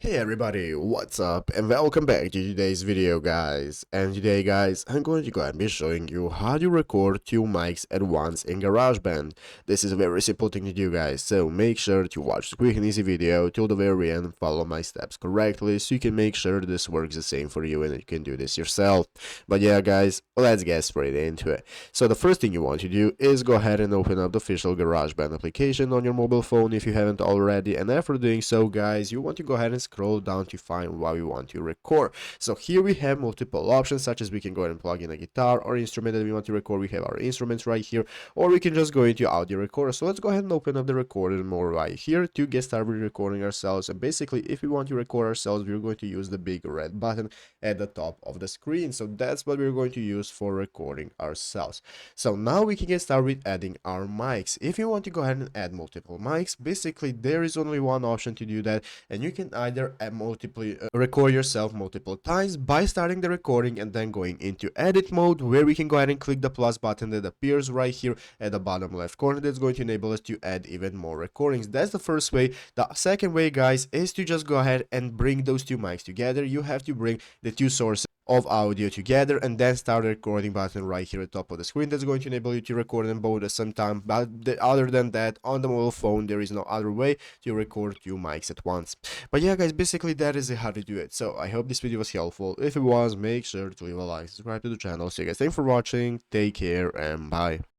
Hey everybody, what's up and welcome back to today's video guys. And today guys, I'm going to go ahead and be showing you how to record two mics at once in GarageBand. This is a very simple thing to do guys, so make sure to watch the quick and easy video till the very end and follow my steps correctly so you can make sure this works the same for you and you can do this yourself. But yeah guys, let's get straight into it. So the first thing you want to do is go ahead and open up the official GarageBand application on your mobile phone if you haven't already, and after doing so guys, you want to go ahead and scroll down to find what we want to record. So here we have multiple options, such as we can go ahead and plug in a guitar or instrument that we want to record. We have our instruments right here, or we can just go into audio recorder. So let's go ahead and open up the recording mode right here to get started recording ourselves. And basically, if we want to record ourselves, we're going to use the big red button at the top of the screen. So that's what we're going to use for recording ourselves. So now we can get started with adding our mics. If you want to go ahead and add multiple mics, basically there is only one option to do that, and you can either record yourself multiple times by starting the recording and then going into edit mode, where we can go ahead and click the plus button that appears right here at the bottom left corner. That's going to enable us to add even more recordings. That's the first way. The second way guys is to just go ahead and bring those two mics together. You have to bring the two sources of audio together and then start the recording button right here at the top of the screen. That's going to enable you to record them both at the same time. But other than that, on the mobile phone there is no other way to record two mics at once. But yeah guys, basically that is how to do it. So I hope this video was helpful. If it was, make sure to leave a like, subscribe to the channel. So you guys, thanks for watching, take care and bye.